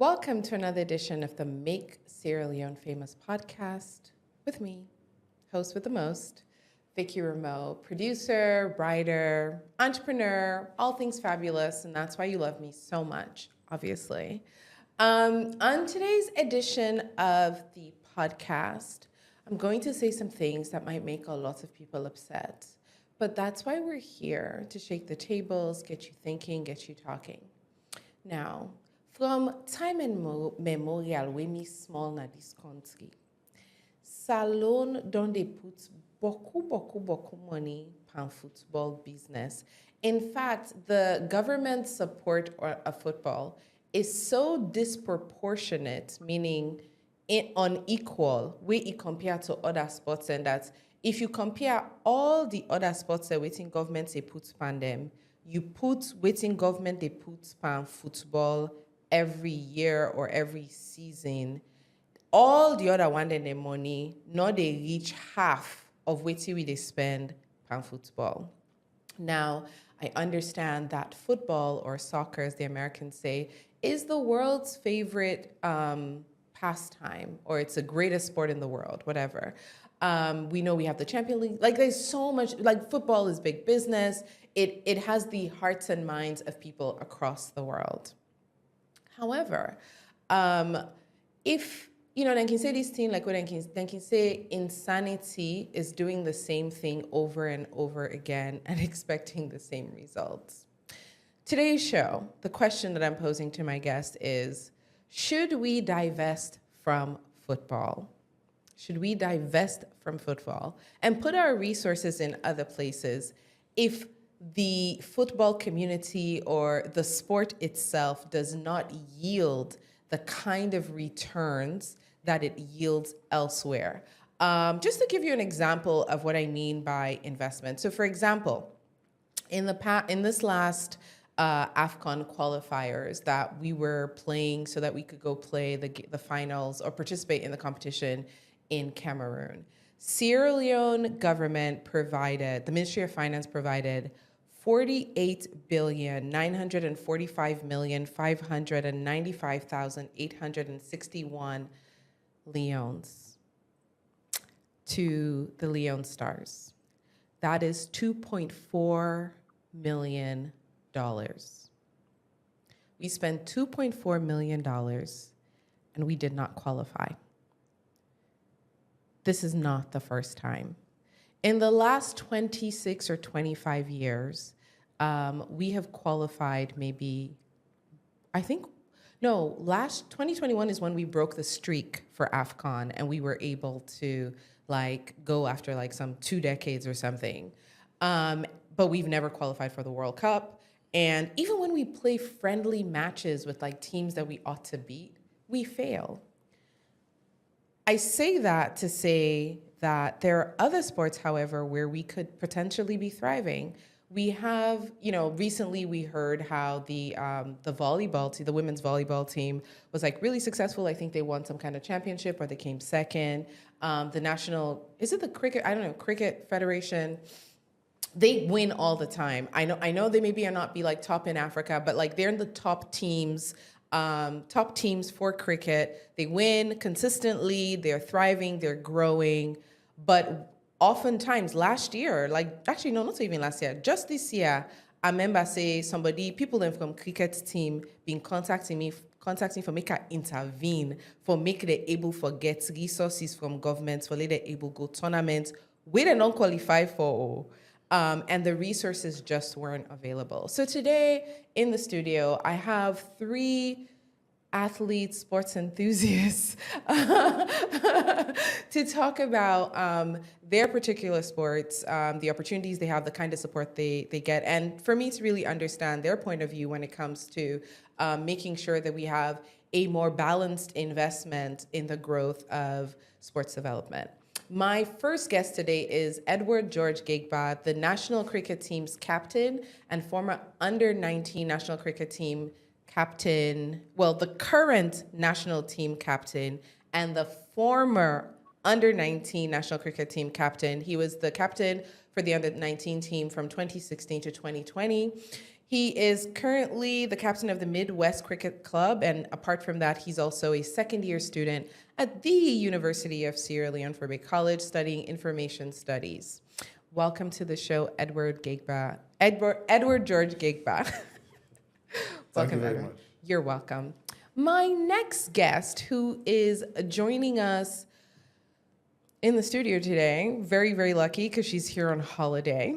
Welcome to another edition of the Make Sierra Leone Famous podcast with me, host with the most, Vicky Rameau, producer, writer, entrepreneur, all things fabulous, and that's why you love me so much, obviously. On today's edition of the podcast, I'm going to say some things that might make a lot of people upset, but that's why we're here, to shake the tables, get you thinking, get you talking. Now, from time memorial, when me small na this country, Salon don't they put beaucoup money on football business. In fact, the government support of football is so disproportionate, meaning unequal, where it compared to other sports, and that if you compare all the other sports that waiting government they put on them, you put waiting government they put on football every year or every season, all the other one then the money, not they reach half of what they spend on football. Now, I understand that football, or soccer as the Americans say, is the world's favorite pastime, or it's the greatest sport in the world, whatever. We know we have the Champions League. Like, there's so much, like, football is big business. It has the hearts and minds of people across the world. However, if, then can say this thing, like what then can say insanity is doing the same thing over and over again and expecting the same results. Today's show, the question that I'm posing to my guest is, should we divest from football? Should we divest from football and put our resources in other places if the football community or the sport itself does not yield the kind of returns that it yields elsewhere? Just to give you an example of what I mean by investment. So, for example, in this last AFCON qualifiers that we were playing so that we could go play the finals or participate in the competition in Cameroon, Sierra Leone government provided, the Ministry of Finance provided 48,945,595,861 leones to the Leone Stars. That is $2.4 million. We spent $2.4 million and we did not qualify. This is not the first time. In the last 26 or 25 years, we have qualified last 2021 is when we broke the streak for AFCON and we were able to go after some 2 decades or something. But we've never qualified for the World Cup. And even when we play friendly matches with teams that we ought to beat, we fail. I say that to say that there are other sports, however, where we could potentially be thriving. We have, recently we heard how the volleyball team, the women's volleyball team, was really successful. I think they won some kind of championship or they came second. The national, is it the cricket? I don't know, Cricket Federation. They win all the time. I know they maybe are not be top in Africa, but they're in the top teams for cricket. They win consistently, they're thriving, they're growing. But oftentimes last year, not even last year, just this year, I remember people from cricket team been contacting me for make I intervene, for make they able for get resources from governments, for they able go tournaments we they don't qualify for. And the resources just weren't available. So today in the studio, I have 3 athletes, sports enthusiasts to talk about their particular sports, the opportunities they have, the kind of support they get, and for me to really understand their point of view when it comes to making sure that we have a more balanced investment in the growth of sports development. My first guest today is Edward George Ngegba, the national cricket team's captain and former under-19 national cricket team captain, the current national team captain and the former under-19 national cricket team captain. He was the captain for the under-19 team from 2016 to 2020. He is currently the captain of the Midwest Cricket Club, and apart from that, he's also a second-year student at the University of Sierra Leone for Bay College studying information studies. Welcome to the show, Edward Ngegba. Edward George Ngegba. Thank you very much. You're welcome. My next guest, who is joining us in the studio today, very, very lucky because she's here on holiday,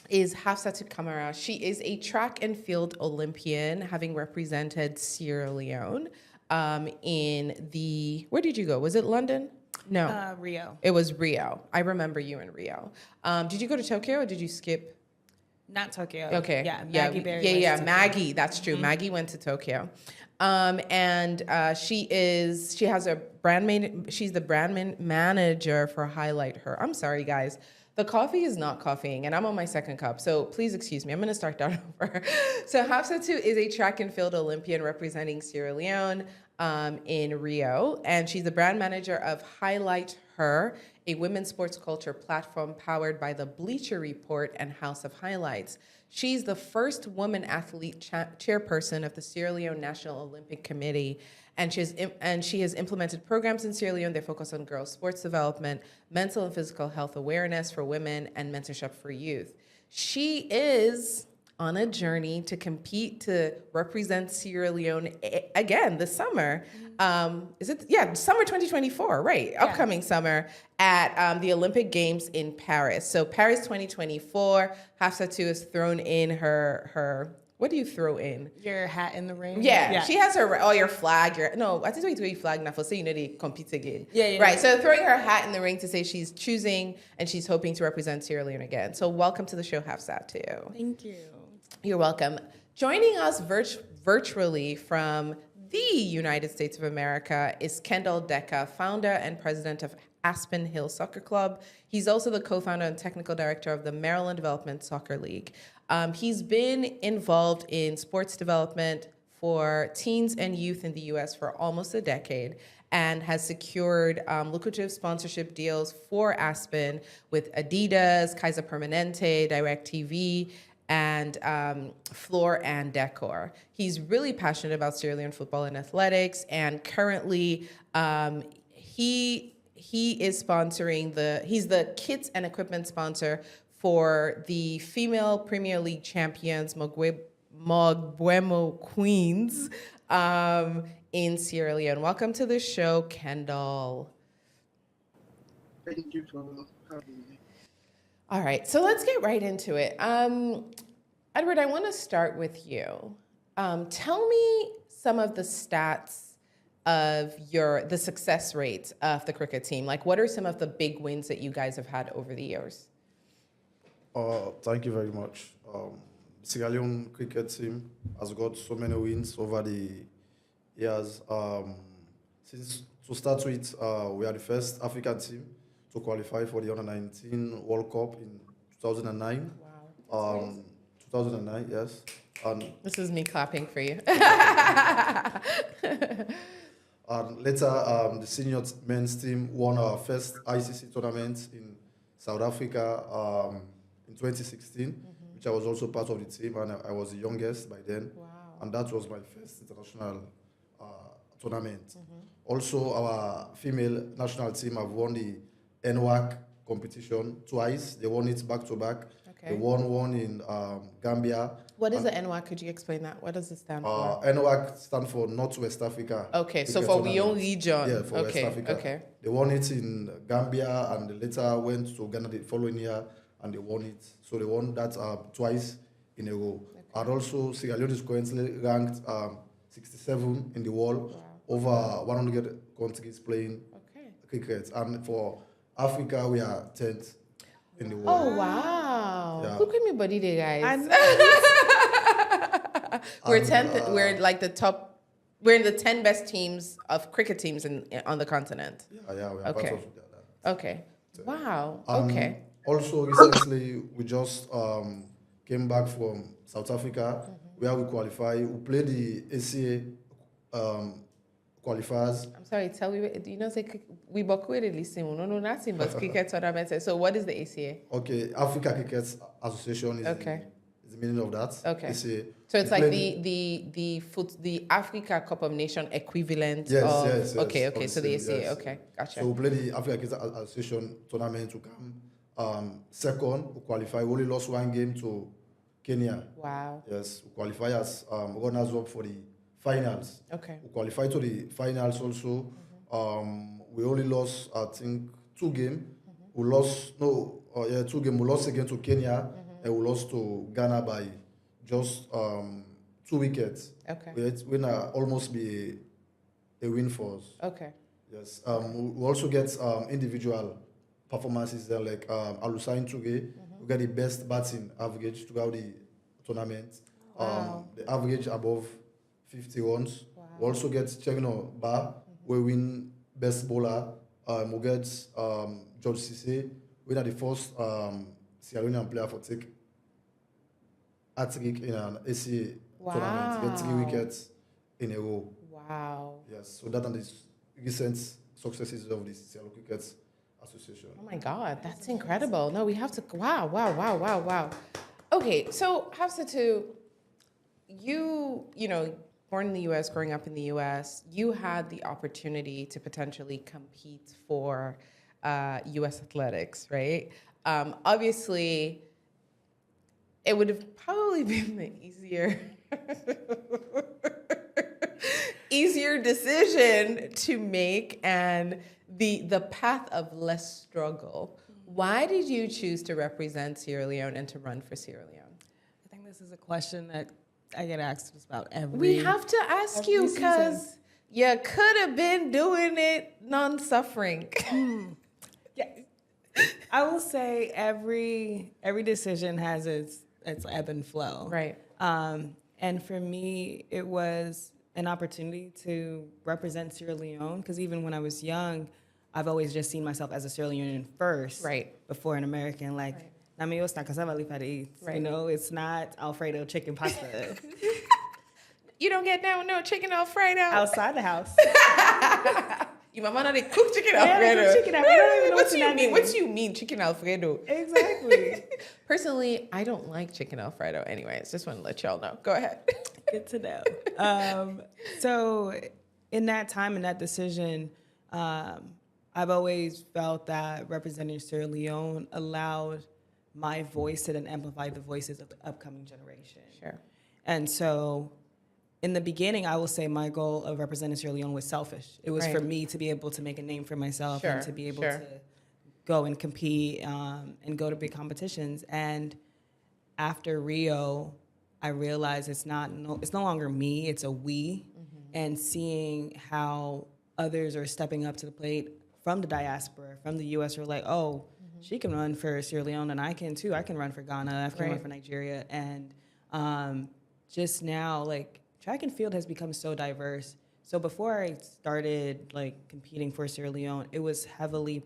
is Hafsa Kamara. She is a track and field Olympian, having represented Sierra Leone in the, where did you go? Was it London? No. Rio. It was Rio. I remember you in Rio. Did you go to Tokyo or did you skip? Not Tokyo. Okay. Yeah, Maggie Berry. Yeah, went to Tokyo. Maggie. That's true. Maggie went to Tokyo. She has a she's the brand manager for Highlight Her. I'm sorry, guys. The coffee is not coffeeing, and I'm on my second cup, so please excuse me. I'm going to start that over. So Hafsa is a track and field Olympian representing Sierra Leone in Rio, and she's the brand manager of Highlight Her, a women's sports culture platform powered by the Bleacher Report and House of Highlights. She's the first woman athlete chairperson of the Sierra Leone National Olympic Committee, and she has implemented programs in Sierra Leone that focus on girls' sports development, mental and physical health awareness for women, and mentorship for youth. She is on a journey to compete to represent Sierra Leone again this summer. Summer 2024, right? Yeah. Upcoming summer at the Olympic Games in Paris. So Paris 2024, Hafsa has thrown in her what do you throw in? Your hat in the ring? Yeah. She has your flag. I think it's flag now for saying they compete again. Yeah. Right, so throwing her hat in the ring to say she's choosing and she's hoping to represent Sierra Leone again. So welcome to the show, Hafsa, too. Thank you. You're welcome. Joining us virtually from the United States of America is Kendol, founder and president of Aspen Hill Soccer Club. He's also the co-founder and technical director of the Maryland Development Soccer League. He's been involved in sports development for teens and youth in the U.S. for almost a decade and has secured lucrative sponsorship deals for Aspen with Adidas, Kaiser Permanente, DirecTV, and Floor and Decor. He's really passionate about Sierra Leone football and athletics, and currently he is sponsoring he's the kits and equipment sponsor for the female Premier League champions, Mogwemo Queens, in Sierra Leone. Welcome to the show, Kendol. Thank you for having me. All right, so let's get right into it. Edward, I want to start with you. Tell me some of the stats of the success rates of the cricket team. Like, what are some of the big wins that you guys have had over the years? Thank you very much. Sierra Leone cricket team has got so many wins over the years. To start with, we are the first African team to qualify for the Under-19 World Cup in 2009. Wow. 2009, yes. And this is me clapping for you. and later, the senior men's team won our first ICC tournament in South Africa in 2016, which I was also part of the team, and I was the youngest by then. Wow. And that was my first international tournament. Also, our female national team have won the NWAC competition twice. They won it back to back. Okay. They won one in Gambia. What is the NWAC? Could you explain that? What does it stand for? NWAC stands for Northwest Africa. Okay, so for Wion region. Yeah, for West Africa. Okay. They won it in Gambia, and they later went to Ghana the following year, and they won it. So they won that twice in a row. Okay. And also, Sierra Leone is currently ranked 67 in the world. Wow. Over 100 countries playing cricket. And for Africa, we are 10th in the world. Oh, wow. Yeah. Look at me body there, guys. We're 10th. We're like the top. We're in the 10 best teams of cricket teams on the continent. Yeah, we are part of that. Okay. Wow. Okay. Also, recently, we just came back from South Africa, where we qualify. We played the ACA qualifiers. I'm sorry, tell me, say we bokuere listen. No, nothing but cricket tournament. So what is the ACA? Okay, Africa Cricket Association is is the meaning of that. Okay. They say So it's they like play the Africa Cup of Nation equivalent yes, of yes, yes. okay, of okay. the So the same, ACA, yes. okay, gotcha. So we play the Africa Cricket Association tournament to come. Second, we qualify. We only lost one game to Kenya. Wow. Yes, we qualify as runners-up for the finals. Okay. We qualify to the finals also. We only lost, I think, 2 games. We lost, no, yeah, 2 games. We lost again to Kenya, and we lost to Ghana by just 2 wickets. Okay. We almost be a win for us. Okay. Yes. We also get individual performances there, like Alusain Tuge. We get the best batting average throughout the tournament. Wow. The average above 50 runs. Wow. We also get Chevino Bar. We win best bowler. We get George Cisse. We are the first Sierra Leonean player for take hat-trick in an ACA tournament. Get 3 wickets in a row. Wow. Yes, so that and the recent successes of the Sierra Leone Cricket Association. Oh my God, that's incredible. No, we have to. Wow, wow, wow, wow, wow. Okay, so Hafsa, too, you know, born in the U.S., growing up in the U.S., you had the opportunity to potentially compete for U.S. athletics, right? Obviously, it would have probably been the easier decision to make and the path of less struggle. Why did you choose to represent Sierra Leone and to run for Sierra Leone? I think this is a question that I get asked just about every. We have to ask every you season. because you could have been doing it non-suffering. Yeah, I will say every decision has its ebb and flow. Right. And for me, it was an opportunity to represent Sierra Leone because even when I was young, I've always just seen myself as a Sierra Leonean first, Right. before an American. Like, Right. na me gusta cassava leaf at eat. Right. You know, it's not Alfredo chicken pasta You don't get down with no chicken Alfredo. outside the house. Your mama know they cook chicken Yeah, they Alfredo. cook chicken Alfredo. I don't even know What what do you that mean? means. What do you mean, chicken Alfredo? Exactly. Personally, I don't like chicken Alfredo. Anyways, just want to let y'all know. Go ahead. Good to know. So in that time, in that decision, I've always felt that representing Sierra Leone allowed my voice to then amplify the voices of the upcoming generation. Sure. And so in the beginning, I will say my goal of representing Sierra Leone was selfish. It was Right. for me to be able to make a name for myself Sure, and to be able sure. to go and compete and go to big competitions. And after Rio, I realized it's no longer me, it's a we. And seeing how others are stepping up to the plate from the diaspora, from the U.S., who are like, oh, she can run for Sierra Leone, and I can too. I can run for Ghana, I can run Right. for Nigeria. And just now, like, track and field has become so diverse. So before I started like competing for Sierra Leone, it was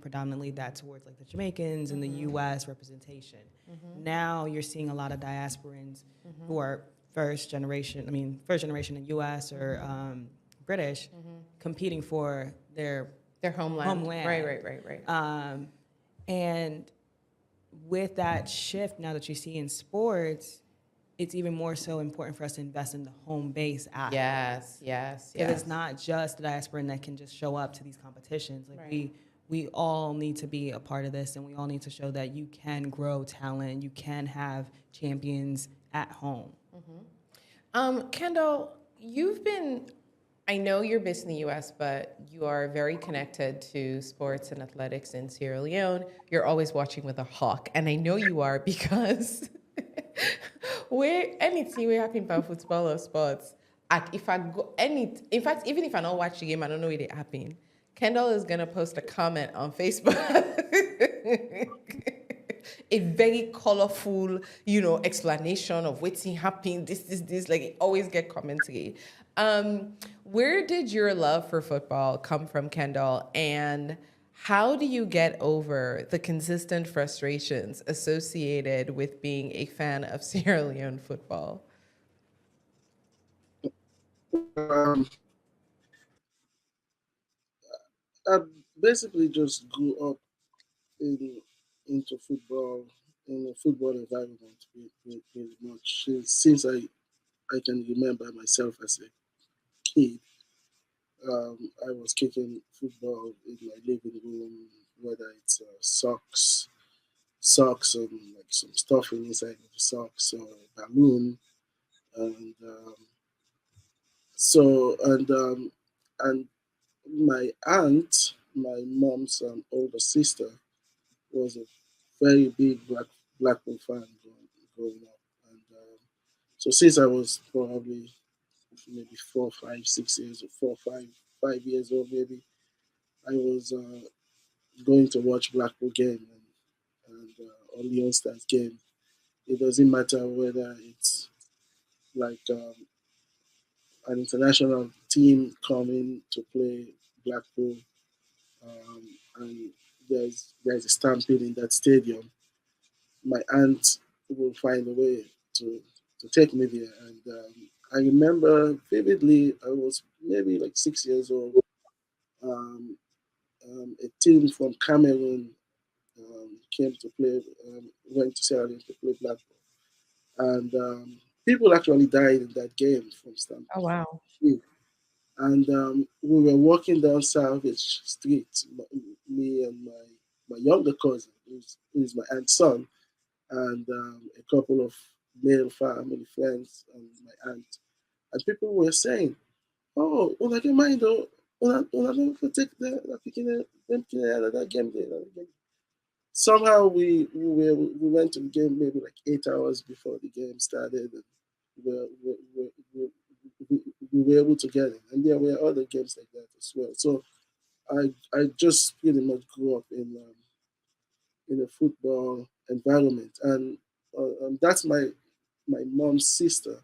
predominantly that towards like the Jamaicans and the U.S. representation. Now you're seeing a lot of diasporans who are first generation in U.S. or British competing for their homeland. Homeland. Right. and with that shift now that you see in sports, it's even more so important for us to invest in the home base athlete. Yes. Because it's not just the diasporan that can just show up to these competitions. Like Right. we all need to be a part of this, and we all need to show that you can grow talent, you can have champions at home. Kendol, I know you're based in the U.S., but you are very connected to sports and athletics in Sierra Leone. You're always watching with a hawk, and I know you are because anything we happen about football or sports, if I go in fact, even if I don't watch the game, I don't know where they happen. Kendall is gonna post a comment on Facebook. A very colorful, explanation of what's happening. This. Like, it always get commentary. Where did your love for football come from, Kendall? And how do you get over the consistent frustrations associated with being a fan of Sierra Leone football? Um, I basically just grew up into football. in a football environment pretty much since I can remember myself as a kid. I was kicking football in my living room, whether it's socks and like some stuffing inside of the socks or a balloon, and so and my aunt, my mom's older sister, was a very big Blackpool fan growing up, and so since I was probably maybe 4, 5, 6 years, or 4, 5 years old, maybe I was going to watch Blackpool game or Leon Stars game. It doesn't matter whether it's like an international team coming to play Blackpool, and there's a stampede in that stadium. My aunt will find a way to take me there, and I remember vividly. I was maybe like 6 years old. Um, a team from Cameroon came to play, went to Sierra Leone to play Blackpool, and people actually died in that game from Oh, stampede. wow. And we were walking down Salvage Street, me and my younger cousin, who's my aunt's son, and a couple of male family friends and my aunt. And people were saying, "Oh, una que mind though, una don't protect the picking them that game there." That game." Somehow we went to the game maybe like 8 hours before the game started, and we were, we, we, we, we were able to get it. And there were other games like that as well. So I just pretty much grew up in a football environment, and that's my mom's sister.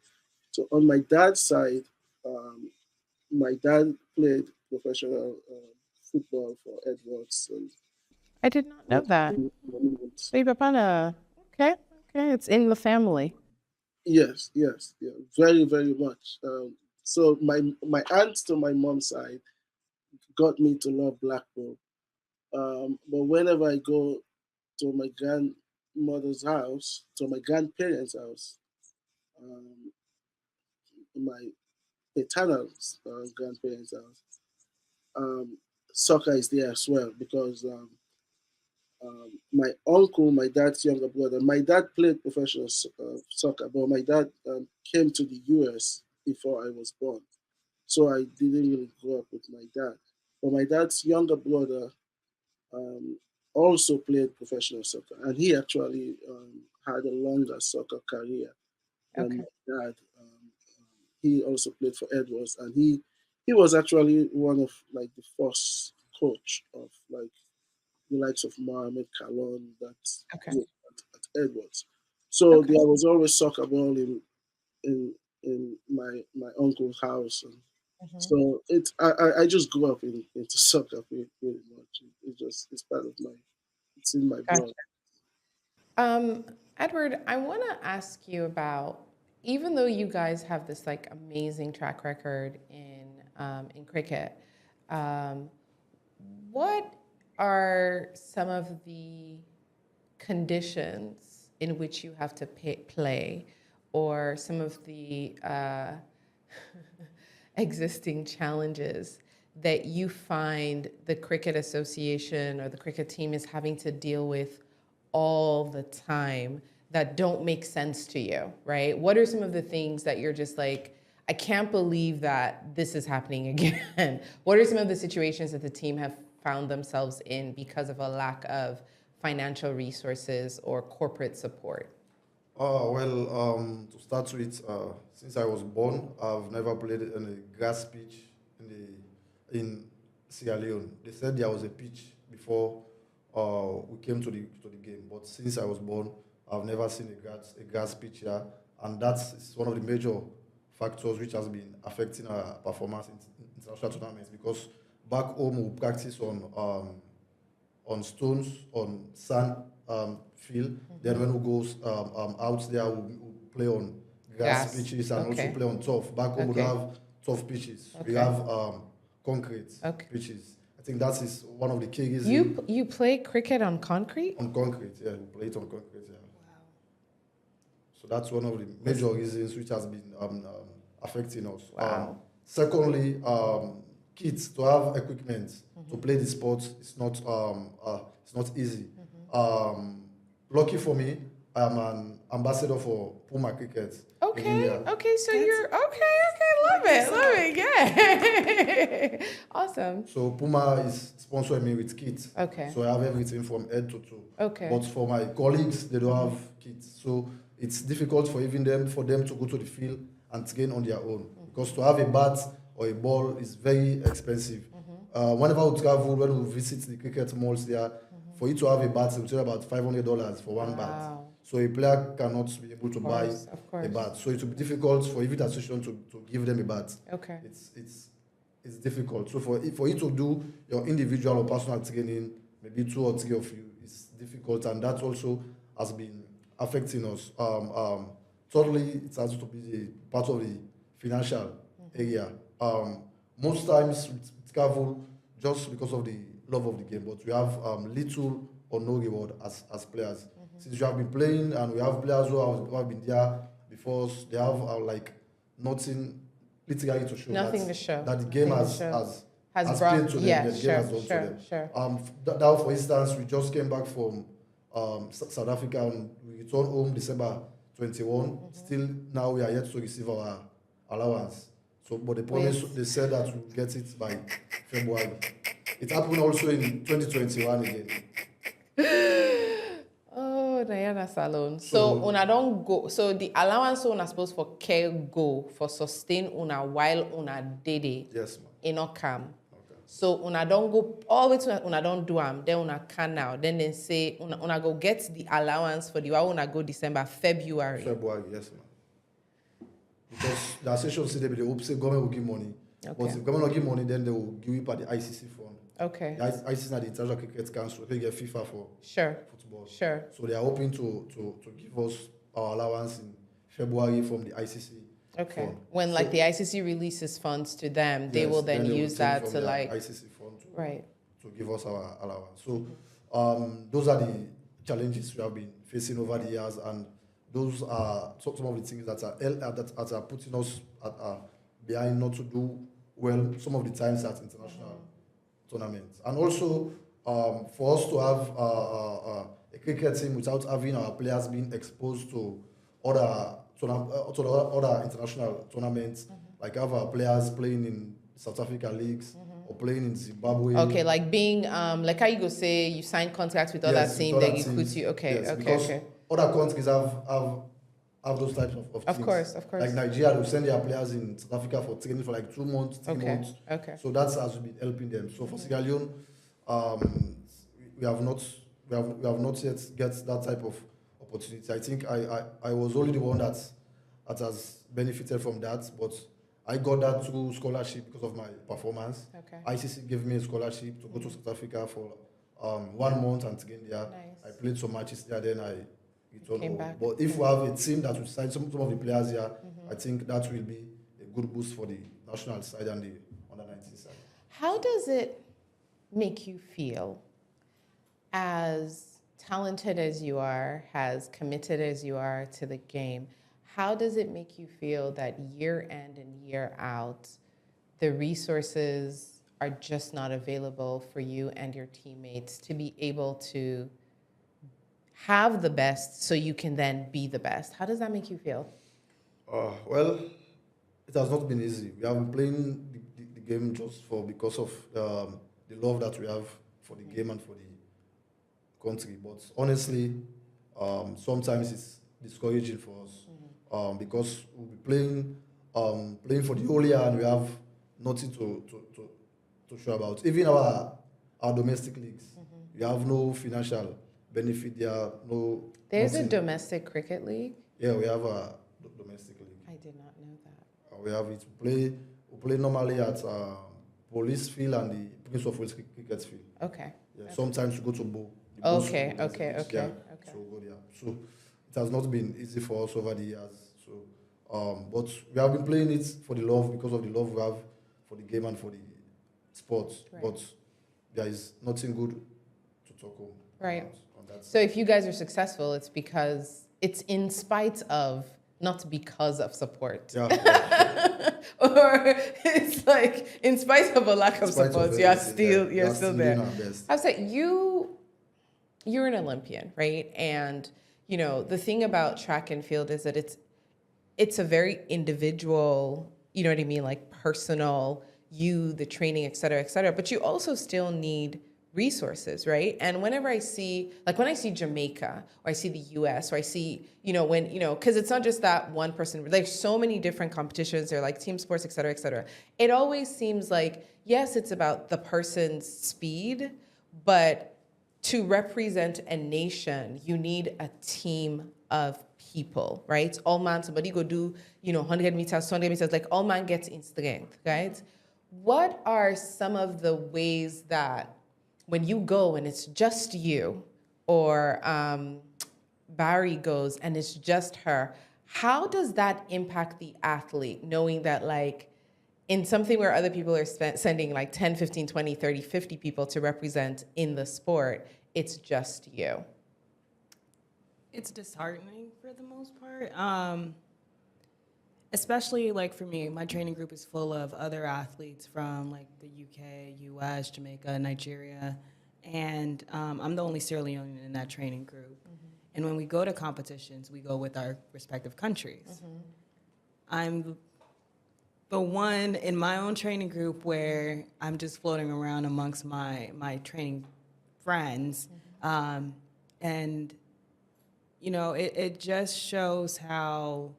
So on my dad's side, um, my dad played professional football for Edwards and I did not know that. So you Papana. Okay. Okay. It's in the family. yes, yes, yeah, very, very much. So my aunt to my mom's side got me to love Blackpool. But whenever I go to my grandmother's house, to my grandparents' house, um, my paternal grandparents' house, um, soccer is there as well because my uncle, my dad's younger brother, my dad played professional soccer, but my dad came to the US before I was born. So I didn't really grow up with my dad. But my dad's younger brother um, also played professional soccer, and he actually had a longer soccer career than Okay. my dad. He also played for Edwards, and he was actually one of like the first coach of like the likes of Mohamed Kalon that Okay. at Edwards. So Okay. there was always soccer ball in my uncle's house, and Mhm. so I just grew up into soccer pretty much. It's part of my it's in my Gotcha. blood. Um, Edward, I want to ask you about, even though you guys have this like amazing track record in cricket, um, what are some of the conditions in which you have to play, or some of the existing challenges that you find the Cricket Association or the cricket team is having to deal with all the time that don't make sense to you, right? What are some of the things that you're just like, I can't believe that this is happening again? What are some of the situations that the team have found themselves in because of a lack of financial resources or corporate support? Oh, well, to start with, since I was born, I've never played in a grass pitch in Sierra Leone. They said there was a pitch before we came to the game, but since I was born, I've never seen a grass pitch here, and that's one of the major factors which has been affecting our performance in international tournaments because back home we practice on stones, on sand field. Then when we go out there, we play on grass Gas. pitches and also Okay. play on turf. Back home, we Okay. don't have turf pitches. We Okay. have concrete Okay. pitches. I think that is one of the key reasons You play cricket on concrete? on concrete. Yeah, we play it on concrete. Yeah. So that's one of the major reasons which has been affecting us. Wow. Secondly, kids to have equipment to play the sport is it's not easy. Lucky for me, I am an ambassador for Puma Cricket in Okay. India. Okay. So you're okay. Love it. Yeah. Awesome. So Puma is sponsoring me with kits. Okay. So I have everything from head to toe. Okay. But for my colleagues, they don't have kits. So it's difficult for them to go to the field and train on their own. Because to have a bat or a ball is very expensive. Whenever we travel, when we visit the cricket malls there, for you to have a bat, it will take about $500 for one bat. Wow. So a player cannot be able to Of buy course. a bat. So it will be difficult for even the association to give them a bat. Okay. It's difficult. So for you to do your individual or personal training, maybe 2 or 3 of you, it's difficult, and that also has been affecting us. Thirdly, it has to be part of the financial area. Most times we travel just because of the love of the game, but we have little or no reward as players. Since we have been playing and we have players who have been there before us, they have like nothing literally to show. Nothing to show. That the game has brought paid to them. yeah, The game sure, has done to them. sure. Now, for instance, we just came back from South Africa and we returned home December 21. Still, now we are yet to receive our allowance. So, but they said that we'll get it by February. It happened also in 2021 again. Oh, Diana Salon. So una don't go. So the allowance una supposed for care go for sustain una while una did it. Yes, ma'am. In not come. Okay. So una don't go all the way to una don't do am. Then una can now. Then they say una go get the allowance for the while una go December, February. February, yes, ma'am. Because the association said they hope say government will give money. Okay. But if government will give money, then they will give it by the ICC fund. Okay. The ICC is the International Cricket Council. They get FIFA for Sure. football. Sure. So they are hoping to give us our allowance in February from the ICC. Okay. fund. When like the ICC releases funds to them, they Yes, will then they will use take that from to their like ICC fund right. to give us our allowance. So those are the challenges we have been facing over the years, and those are some of the things that are putting us behind not to do well some of the times at international tournaments. And also for us to have a cricket team without having our players being exposed to other international tournaments, like have our players playing in South Africa leagues or playing in Zimbabwe. Okay, like being like how you go say you sign contracts with other Yes, teams, with then other you teams. put you okay, Yes, okay, because okay. other countries have those types of Of teams. course. Like Nigeria, they'll send their players in South Africa for training for like 2 months, 3 Okay. months. Okay. So that's has been helping them. So for Sierra Leone, we have not yet get that type of opportunity. I think I was only the one that has benefited from that, but I got that through scholarship because of my performance. Okay. ICC gave me a scholarship to go to South Africa for 1 month and train there. Nice. I played some matches there, then I returned Came home. back. But if we have a team that will sign some of the players here, I think that will be a good boost for the national side and the under-19 side. How does it make you feel, as talented as you are, as committed as you are to the game? How does it make you feel that year in and year out, the resources are just not available for you and your teammates to be able to have the best so you can then be the best? How does that make you feel? Well, it has not been easy. We have been playing the game just because of the love that we have for the game and for the country. But honestly, sometimes it's discouraging for us because we'll be playing for the whole year and we have nothing to show about. Even our domestic leagues, we have no financial benefit there. There's nothing. a domestic cricket league? Yeah, we have a domestic league. I did not know that. We have it. We play normally at Police Field and the Prince of Wales Cricket Field. Okay. Yeah, Okay. sometimes we go to Bo. Okay. So we go there. So it has not been easy for us over the years. So, but we have been playing it for the love, because of the love we have for the game and for the sport. Right. But there is nothing good to talk Right. about on that. So if you guys are successful, it's because it's in spite of, not because of support. Yeah. Or it's like in spite of a lack of In spite of support, you're everything, still yeah, you're still there. doing our best. I was like, you're an Olympian, right? And you know, the thing about track and field is that it's a very individual, you know what I mean, like personal, the training, et cetera, but you also still need resources, right? And whenever I see, like when I see Jamaica, or I see the US, or I see, you know, when, you know, because it's not just that one person, there's so many different competitions, they're like team sports, et cetera, it always seems like, yes, it's about the person's speed, but to represent a nation, you need a team of people, right? All man, somebody go do, you know, 100 meters, 200 meters, like all man gets in strength, right? What are some of the ways that when you go and it's just you, or Barry goes and it's just her, how does that impact the athlete, knowing that like in something where other people are sending like 10, 15, 20, 30, 50 people to represent in the sport, it's just you? It's disheartening for the most part. Especially like for me, my training group is full of other athletes from like the UK, US, Jamaica, Nigeria, and I'm the only Sierra Leonean in that training group. Mm-hmm. And when we go to competitions, we go with our respective countries. Mm-hmm. I'm the one in my own training group where I'm just floating around amongst my training friends, and you know, it just shows how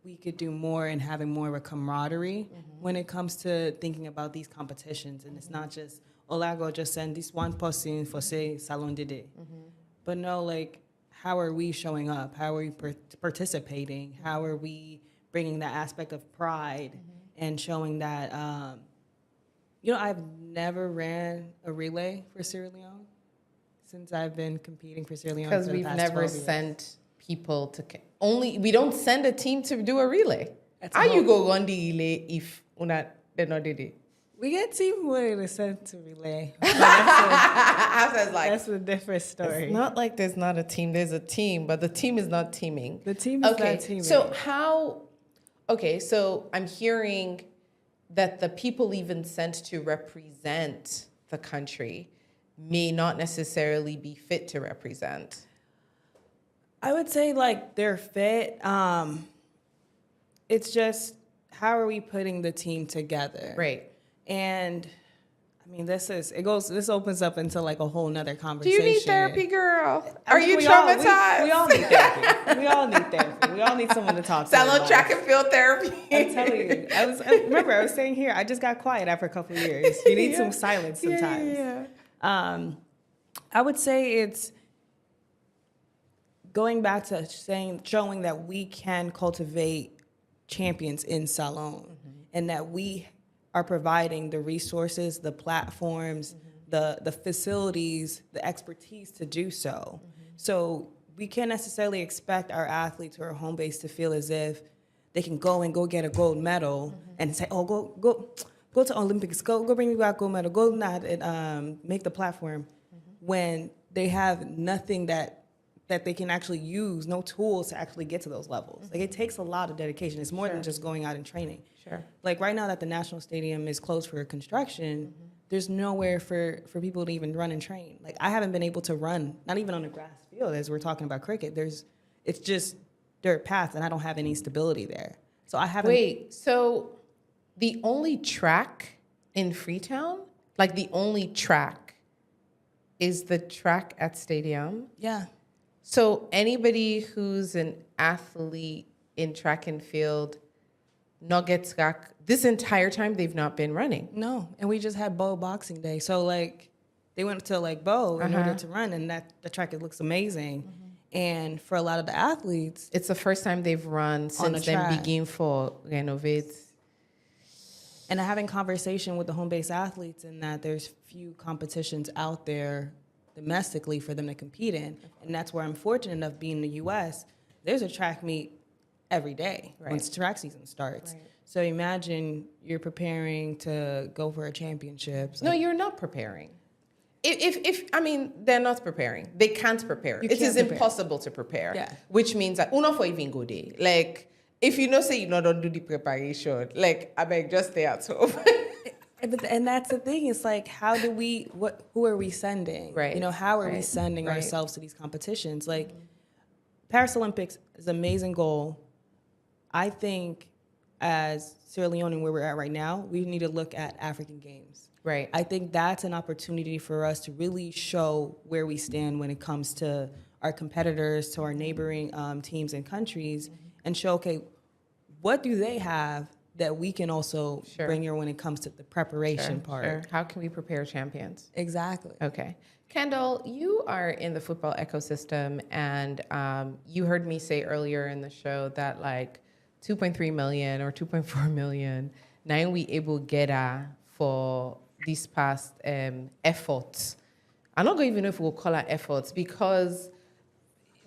we could do more and having more of a camaraderie when it comes to thinking about these competitions. And it's not just, Olago just send this one person for say Salon Dede. But no, like, how are we showing up? How are we participating? How are we bringing that aspect of pride and showing that, you know, I've never ran a relay for Sierra Leone since I've been competing for Sierra Leone. Because we've never sent people to we don't send a team to do a relay. How you go run the relay if they're not did it? We get team where they sent to relay. That's a different story. It's not like there's not a team. There's a team, but the team is not teaming. The team is not teaming. So so I'm hearing that the people even sent to represent the country may not necessarily be fit to represent. I would say like they're fit. It's just how are we putting the team together? Right. And I mean, this opens up into like a whole nother Do conversation. you need therapy, girl? Are you traumatized? We all need therapy. We all need therapy. We all need someone to talk to. Salon track and field therapy. I'm telling you. I was saying here, I just got quiet after a couple of years. You need some silence sometimes. Yeah. I would say it's going back to showing that we can cultivate champions in Salon, and that we are providing the resources, the platforms, the facilities, the expertise to do so. So we can't necessarily expect our athletes who are home based to feel as if they can go get a gold medal and say, oh, go to Olympics, go bring me back gold medal, go not and make the platform, when they have nothing that they can actually use, no tools to actually get to those levels. Like, it takes a lot of dedication. It's more than just going out and training. Sure. Like right now that the National Stadium is closed for construction, there's nowhere for people to even run and train. Like, I haven't been able to run, not even on a grass field as we're talking about cricket. It's just dirt paths, and I don't have any stability there. So I haven't. Wait, so the only track in Freetown, like the only track, is the track at Stadium? Yeah. So anybody who's an athlete in track and field not get track this entire time they've not been running. No, and we just had Bow Boxing Day, so like they went to like Bow in order to run, and the track, it looks amazing. And for a lot of the athletes, it's the first time they've run since they begin for renovate. And having conversation with the home-based athletes, in that there's few competitions out there domestically for them to compete in. And that's where I'm fortunate enough, being in the U.S., there's a track meet every day once track season starts. Right. So imagine you're preparing to go for a championship. No, you're not preparing. if I mean, they're not preparing. They can't prepare. You It can't is prepare. impossible to prepare. Yeah. Which means that uno for even go day. Like if you know say you not don't do the preparation, like I beg just stay at home. And that's the thing. It's like, how do we? Who are we sending? Right, You know, how are we right, sending right. ourselves to these competitions? Like, Paris Olympics is an amazing goal. I think, as Sierra Leone and where we're at right now, we need to look at African Games. Right. I think that's an opportunity for us to really show where we stand when it comes to our competitors, to our neighboring teams and countries, and show, okay, what do they have that we can also Sure. bring here when it comes to the preparation part. Sure. How can we prepare champions? Exactly. Okay. Kendall, you are in the football ecosystem, and you heard me say earlier in the show that like 2.3 million or 2.4 million, now we able get for these past efforts. I'm not going to even know if we'll call it efforts, because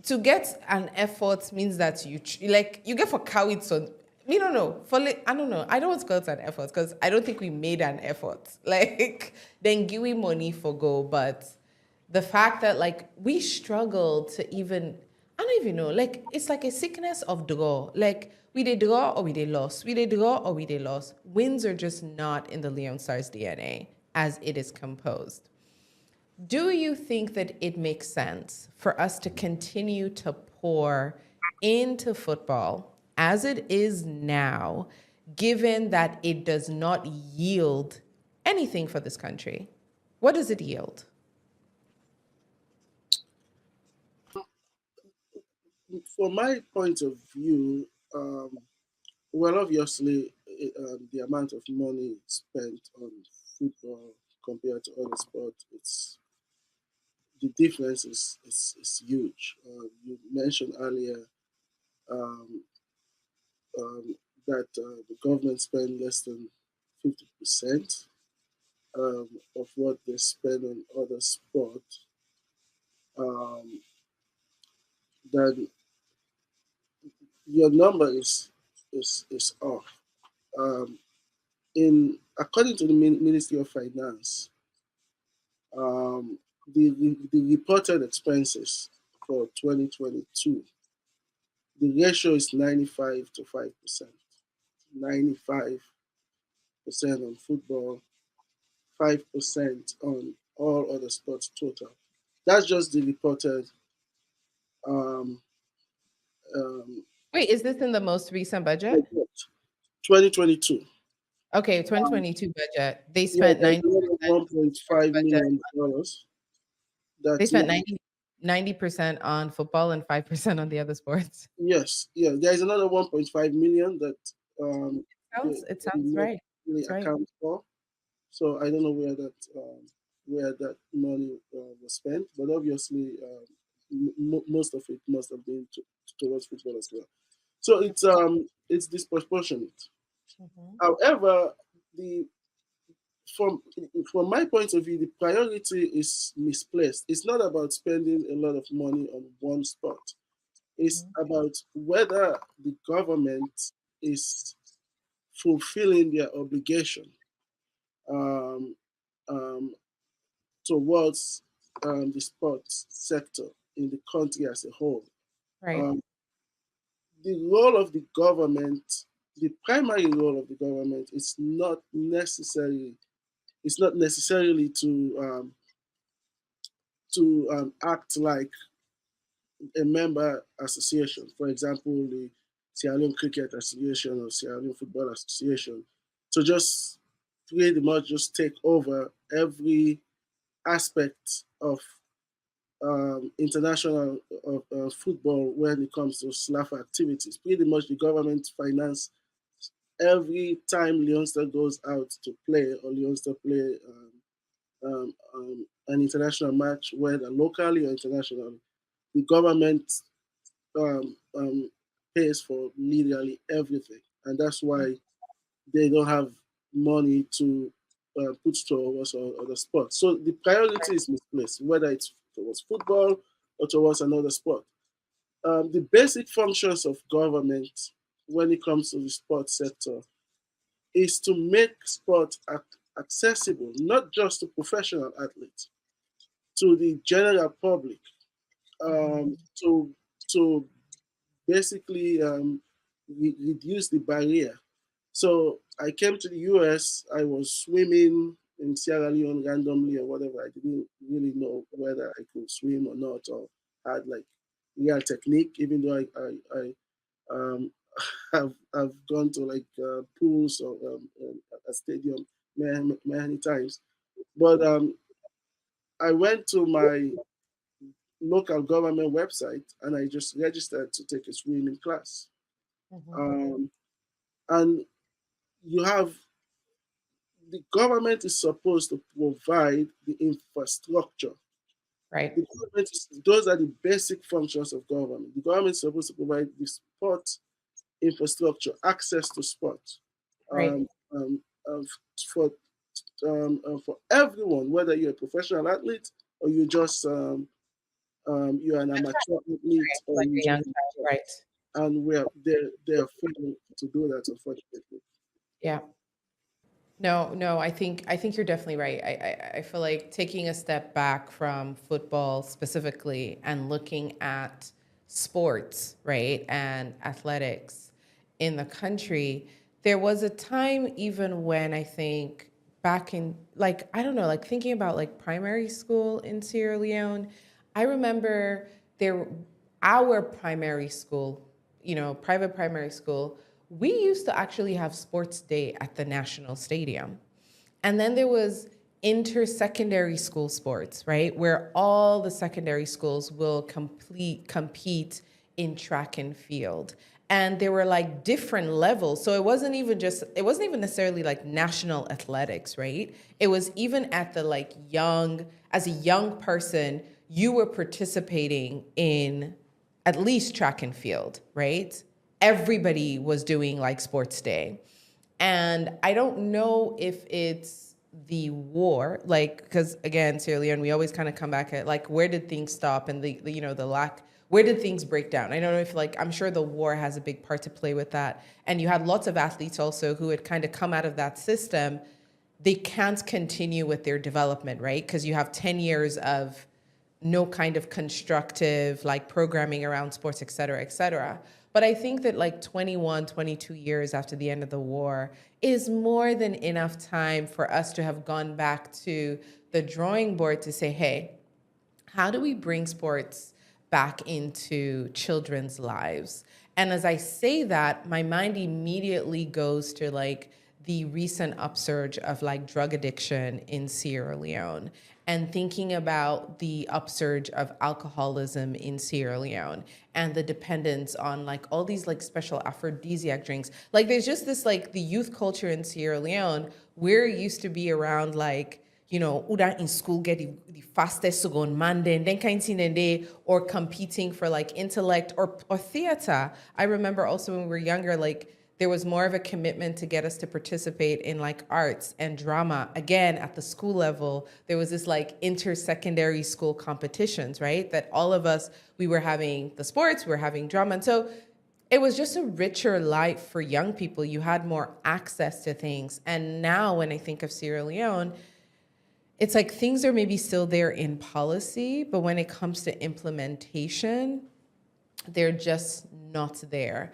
to get an effort means that you get for cow so we don't know. I don't know. I don't want to call it an effort because I don't think we made an effort. Like, then give we money for go, but the fact that like we struggle to even, I don't even know. Like, it's like a sickness of draw. Like, we did draw or we did loss. We did draw or we did loss. Wins are just not in the Leon Stars DNA as it is composed. Do you think that it makes sense for us to continue to pour into football as it is now, given that it does not yield anything for this country? What does it yield? From my point of view, well, obviously, the amount of money spent on football compared to other sports, the difference is huge. You mentioned earlier um, that the government spend less than 50% of what they spend on other sports. Um, then your number is off. In according to the Ministry of Finance, um, the reported expenses for 2022, the ratio is 95 to 5%. 95% on football, 5% on all other sports total. That's just the reported um, um, Wait, is this in the most recent budget? 2022. Okay, 2022 budget. They Yeah, spent there's 90% another sports 1.5 budget. million dollars. They That spent 90% on football and 5% on the other sports. yes, yeah. There is another 1.5 million that It they sounds not right. really That's right. account for. So I don't know where that money was spent, but obviously most of it must have been towards football as well. So it's disproportionate. Mhm. However, the from from my point of view, the priority is misplaced. It's not about spending a lot of money on one spot. It's about whether the government is fulfilling their obligation um, um, towards the sports sector in the country as a whole. Right. Um, the role of the government, the primary role of the government, is not necessarily to act like a member association. For example, the Sierra Leone Cricket Association or Sierra Leone Football Association, to just pretty much just take over every aspect of international football when it comes to SLAFA activities. Pretty much the government finance every time Leonster goes out to play or Leonster play an international match, whether locally or internationally. The government um, um, pays for literally everything, and that's why they don't have money to put towards other sports. So the priority is misplaced, whether it's towards football or towards another sport. The basic functions of government when it comes to the sports sector is to make sport accessible, not just to professional athletes, to the general public, Mhm. to to basically reduce the barrier. So I came to the US. I was swimming in Sierra Leone randomly or whatever. I didn't really know whether I could swim or not, or had like real technique. Even though I have gone to like pools or a stadium many times. But I went to my local government website and I just registered to take a swimming class. Mhm. Um, and you have the government is supposed to provide the infrastructure. Right. The government is, those are the basic functions of government. The government is supposed to provide the sport infrastructure, access to sport, Right. um, um, for for everyone, whether you're a professional athlete or you just you're an amateur athlete or Like you a young just child. Right. and we're they're failing to do that, unfortunately. Yeah. No, no, I think you're definitely right. I feel like taking a step back from football specifically and looking at sports, right, and athletics in the country, there was a time even when I think back in like I don't know, like thinking about like primary school in Sierra Leone, I remember there our primary school, private primary school, we used to actually have sports day at the national stadium. And then there was inter-secondary school sports, right? Where all the secondary schools will compete in track and field. And there were like different levels. So it wasn't even necessarily like national athletics, right? It was even at the like as a young person, you were participating in at least track and field, right? Everybody was doing like sports day. And I don't know if it's the war, like, because again, Sierra Leone, we always kind of come back at like, where did things stop and the lack, where did things break down? I don't know if like, I'm sure the war has a big part to play with that. And you had lots of athletes also who had kind of come out of that system. They can't continue with their development, right? Because you have 10 years of no kind of constructive like programming around sports, et cetera, et cetera. But I think that like 21, 22 years after the end of the war is more than enough time for us to have gone back to the drawing board to say, hey, how do we bring sports back into children's lives? And as I say that, my mind immediately goes to like the recent upsurge of like drug addiction in Sierra Leone and thinking about the upsurge of alcoholism in Sierra Leone and the dependence on like all these like special aphrodisiac drinks. Like there's just this like the youth culture in Sierra Leone, we're used to be around like who that in school get the fastest to go on Monday, and then kind of thing, and they or competing for like intellect or theater. I remember also when we were younger, like there was more of a commitment to get us to participate in like arts and drama. Again, at the school level, there was this like inter-secondary school competitions, right? That all of us, we were having the sports, we were having drama. And so it was just a richer life for young people. You had more access to things. And now when I think of Sierra Leone, it's like things are maybe still there in policy, but when it comes to implementation, they're just not there.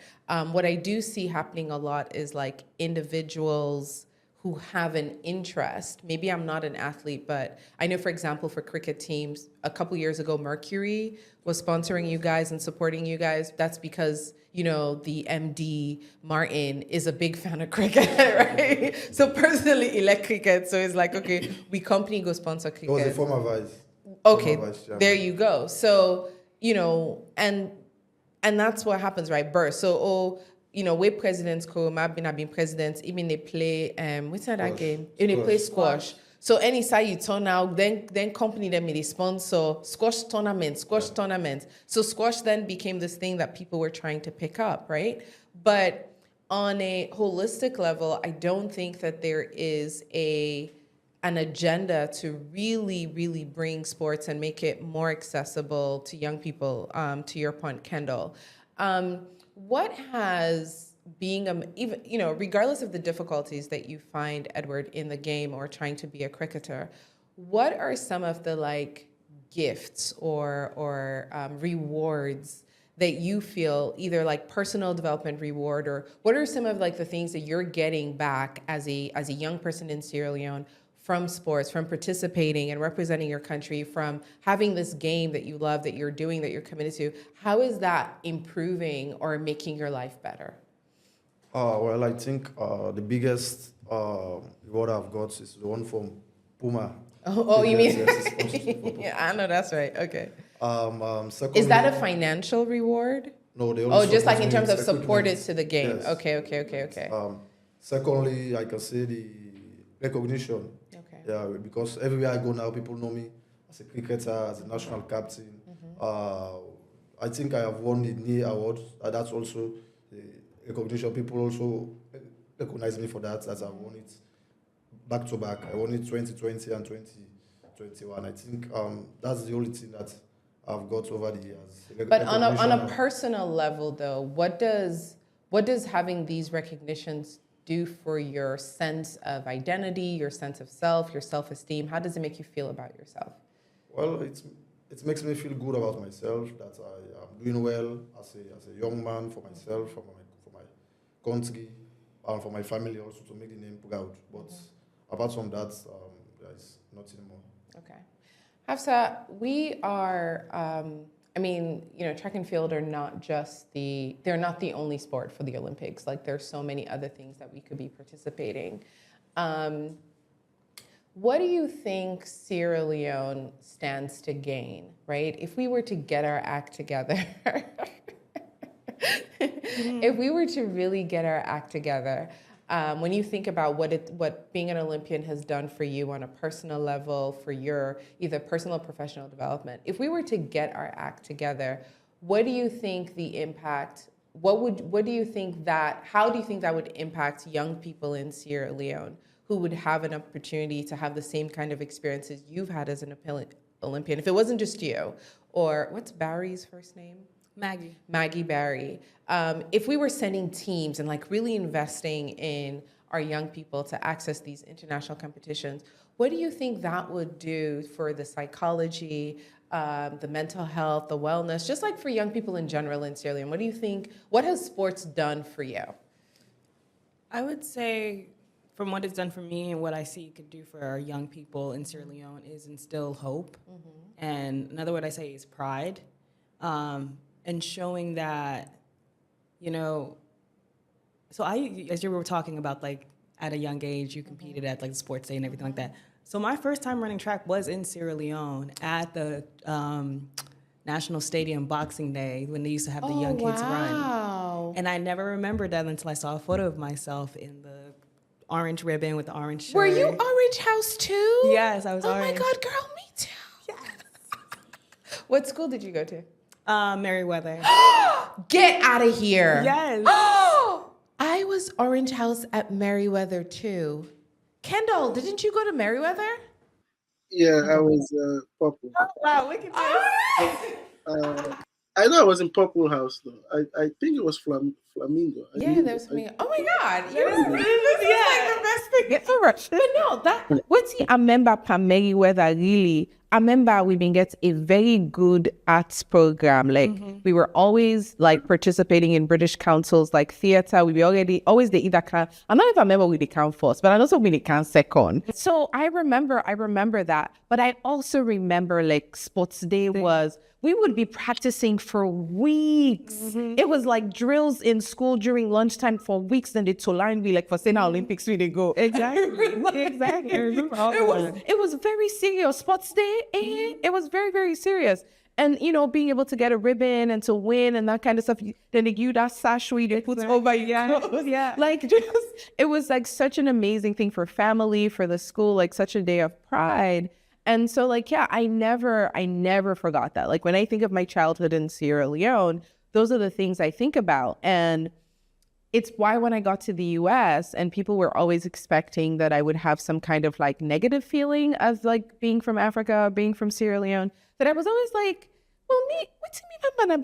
What I do see happening a lot is like individuals who have an interest. Maybe I'm not an athlete, but I know, for example, for cricket teams, a couple years ago, Mercury was sponsoring you guys and supporting you guys. That's because, the MD, Martin, is a big fan of cricket, right? So personally, he like cricket. So it's like, okay, we company go sponsor It was a cricket. former vice. Okay, Former vice there chairman. you go. So, and that's what happens, right? Birth. So, we presidents come, I've been presidents, even they play what's that Squash. game? Even they play Squash. squash. So any side you turn out, then company them may sponsor squash tournaments. So squash then became this thing that people were trying to pick up, right? But on a holistic level, I don't think that there is an agenda to really, really bring sports and make it more accessible to young people. To your point, Kendall, what has being even regardless of the difficulties that you find, Edward, in the game or trying to be a cricketer, what are some of the like gifts or rewards that you feel, either like personal development reward, or what are some of like the things that you're getting back as a young person in Sierra Leone from sports, from participating and representing your country, from having this game that you love, that you're doing, that you're committed to? How is that improving or making your life better? Well, I think the biggest reward I've got is the one from Puma. Oh, you mean? Yes, it's sponsorship for Puma. Yeah, I know, that's right. Okay. Secondly, Is that a financial reward? No, they Oh, also just like in support terms of me support equipment. it to the game. Yes. Okay. Secondly, I can say the recognition. Okay. Yeah, because everywhere I go now, people know me as a cricketer, as a national captain. I think I have won the NIE award. That's also the recognition. People also recognize me for that, as I've won it back to back. I won it 2020 and 2021. I think that's the only thing that I've got over the years. But on a personal level, though, what does having these recognitions do for your sense of identity, your sense of self, your self-esteem? How does it make you feel about yourself? Well, it makes me feel good about myself, that I am doing well as a young man, for myself, for my country, and for my family also, to make the name proud. But apart from that, there is nothing more. Okay. Hafsa, we are, track and field are not they're not the only sport for the Olympics. Like, there's so many other things that we could be participating. What do you think Sierra Leone stands to gain, right? If we were to get our act together, if we were to really get our act together, when you think about what being an Olympian has done for you on a personal level, for your either personal or professional development, if we were to get our act together, what do you think the impact? How do you think that would impact young people in Sierra Leone who would have an opportunity to have the same kind of experiences you've had as an Olympian? If it wasn't just you, or what's Barry's first name? Maggie Barry. If we were sending teams and like really investing in our young people to access these international competitions, what do you think that would do for the psychology, the mental health, the wellness, just like for young people in general in Sierra Leone? What do you think, what has sports done for you? I would say, from what it's done for me and what I see it could do for our young people in Sierra Leone, is instill hope. And another word I say is pride. And showing that, so as you were talking about, like, at a young age, you competed at like the sports day and everything like that. So my first time running track was in Sierra Leone at the National Stadium Boxing Day, when they used to have the young kids run. And I never remembered that until I saw a photo of myself in the orange ribbon with the orange shirt. Were you Orange House too? Yes, I was orange. Oh my God, girl, me too. Yes. What school did you go to? Meriwether. Get out of here. Yes. I was Orange House at Meriwether too. Kendall, didn't you go to Meriwether? Yeah, I was Purple. Oh, wow, look at this. I know I was in Purple House though. I think it was Flamingo. Yeah, there was Flamingo. Oh my God. This is like the best thing ever. But no, what's I remember from Meriwether really. I remember we been get a very good arts program. Like we were always like participating in British councils, like theater. We be always the either can. I don't know if I remember we the can first, but I also we the can second. So I remember that. But I also remember like sports day we would be practicing for weeks. It was like drills in school during lunchtime for weeks. Then the line we like for saying Olympics we they go. Exactly. It was very serious. Sports day. It was very, very serious. And, being able to get a ribbon and to win and that kind of stuff, then they give you that sash where you put over your clothes. Yeah. Like, it was like such an amazing thing for family, for the school, like such a day of pride. And so, like, yeah, I never forgot that. Like, when I think of my childhood in Sierra Leone, those are the things I think about. And it's why when I got to the US and people were always expecting that I would have some kind of like negative feeling as like being from Africa, being from Sierra Leone, that I was always like, well,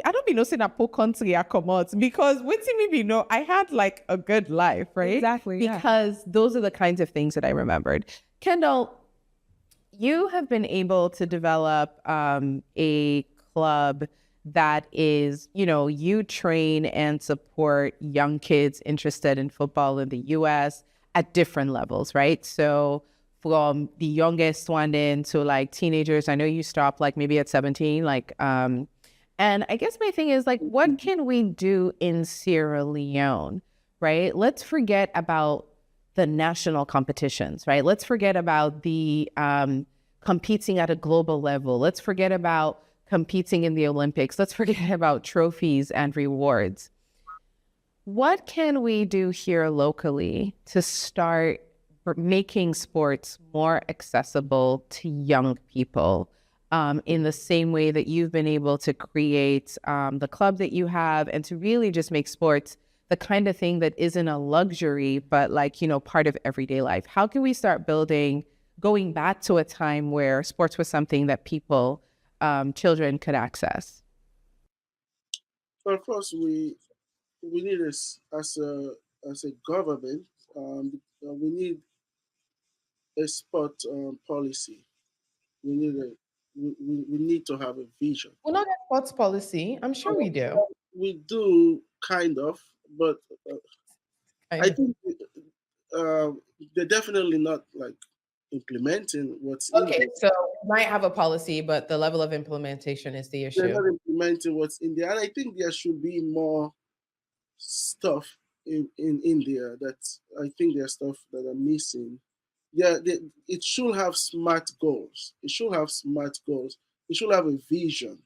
I don't be no saying that poor country I come out, because I had like a good life, right? Exactly. Because those are the kinds of things that I remembered. Kendall, you have been able to develop a club that is, you train and support young kids interested in football in the US at different levels, right? So from the youngest one in to like teenagers, I know you stopped like maybe at 17, and I guess my thing is like, what can we do in Sierra Leone, right? Let's forget about the national competitions, right? Let's forget about the competing at a global level. Let's forget about competing in the Olympics. Let's forget about trophies and rewards. What can we do here locally to start making sports more accessible to young people in the same way that you've been able to create the club that you have and to really just make sports the kind of thing that isn't a luxury, but like, part of everyday life? How can we start going back to a time where sports was something that people, children could access? Well, first, we need as a government, we need a sport policy. We need a we need to have a vision. Well, not a sports policy. I'm sure we do. We do kind of, but I think they're definitely not like implementing what's in Okay, there. so we might have a policy, but the level of implementation is the They're issue. not implementing what's in there, and I think there should be more stuff in India that I think there's stuff that are missing. Yeah, it should have smart goals. It should have smart goals. It should have a vision.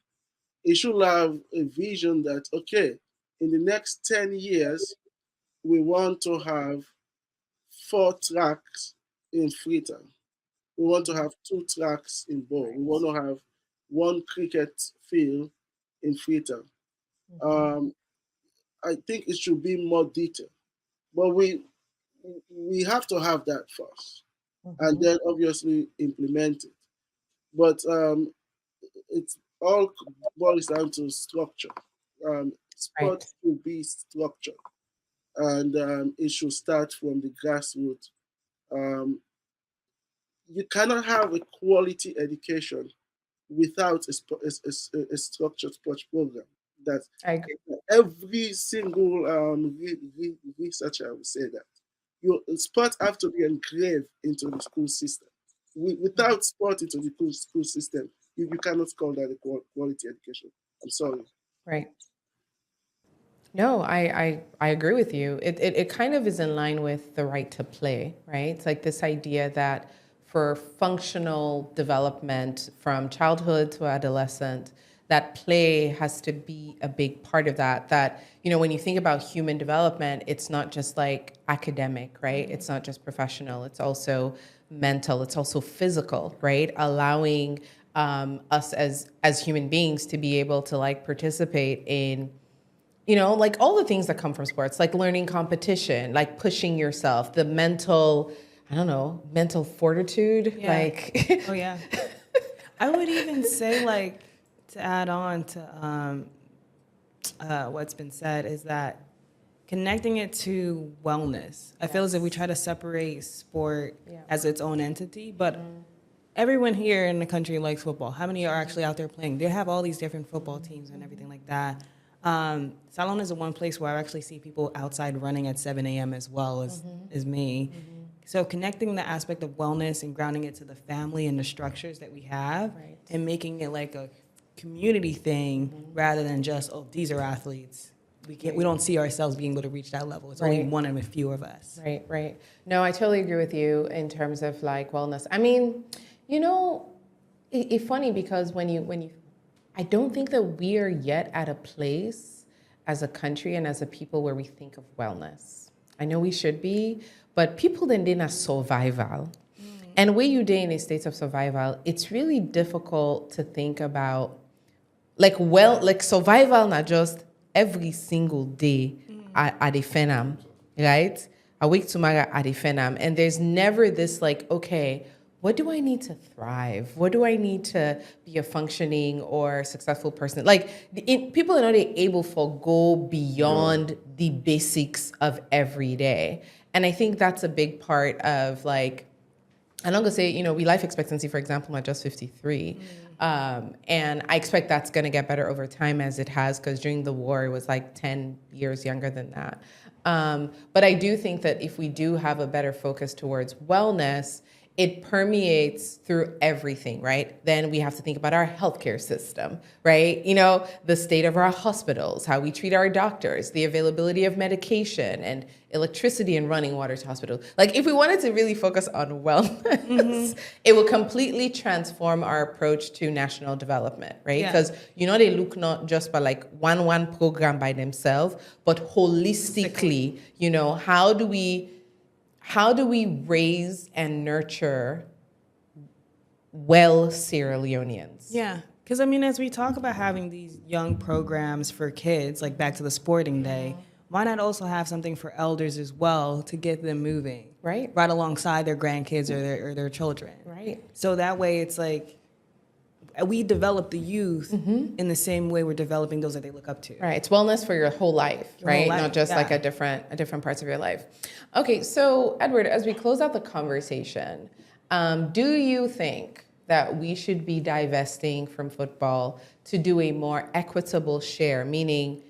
It should have a vision that, okay, in the next 10 years, we want to have 4 tracks in Freetown. We want to have 2 tracks in Bow. We want to have one cricket field in Freetown. Um, I think it should be more detailed, but we have to have that first, and then obviously implement it. But it's all boils down to structure. Right. Sport should be structured, and it should start from the grassroots. Um, you cannot have a quality education without a structured sports program. That I agree. every single researcher will say that your sport have to be engraved into the school system. Without sport into the school system, you cannot call that a quality education. I'm sorry. Right. No, I agree with you. It kind of is in line with the right to play, right? It's like this idea that for functional development from childhood to adolescent, that play has to be a big part of that. That, when you think about human development, it's not just like academic, right? It's not just professional. It's also mental. It's also physical, right? Allowing us as human beings to be able to like participate in like all the things that come from sports, like learning competition, like pushing yourself, the mental, I don't know, mental fortitude. Yeah. Like, Oh yeah. I would even say, like, to add on to what's been said, is that connecting it to wellness. I feel as if we try to separate sport as its own entity, but everyone here in the country likes football. How many are actually out there playing? They have all these different football teams and everything like that. Salon is the one place where I actually see people outside running at 7 a.m. as well as me. So connecting the aspect of wellness and grounding it to the family and the structures that we have, and making it like a community thing rather than just, oh, these are athletes. We don't see ourselves being able to reach that level. It's only one of a few of us. Right. No, I totally agree with you in terms of like wellness. I mean, it's funny because when you I don't think that we are yet at a place as a country and as a people where we think of wellness. I know we should be, but people then in a survival. And when you're in a state of survival, it's really difficult to think about like survival, not just every single day at the phenom, right? A week tomorrow at the phenom. And there's never this like, okay, what do I need to thrive? What do I need to be a functioning or successful person? Like people are not able to go beyond the basics of every day. And I think that's a big part of like I'm not gonna say, we life expectancy, for example, at just 53. And I expect that's gonna get better over time as it has, because during the war, it was like 10 years younger than that. But I do think that if we do have a better focus towards wellness, it permeates through everything, right? Then we have to think about our healthcare system, right? The state of our hospitals, how we treat our doctors, the availability of medication and electricity and running water to hospitals. Like, if we wanted to really focus on wellness, it will completely transform our approach to national development, right? Yeah. Because, they look not just by like one program by themselves, but holistically, how do we raise and nurture well Sierra Leoneans? Yeah, because as we talk about having these young programs for kids, like back to the sporting day, why not also have something for elders as well to get them moving, Right. right alongside their grandkids or their children, Right. So that way it's like we develop the youth in the same way we're developing those that they look up to. Right. It's wellness for your whole life, Your whole right? life, Not just like yeah. a different parts of your life. Okay, so Edward, as we close out the conversation, do you think that we should be divesting from football to do a more equitable share, meaning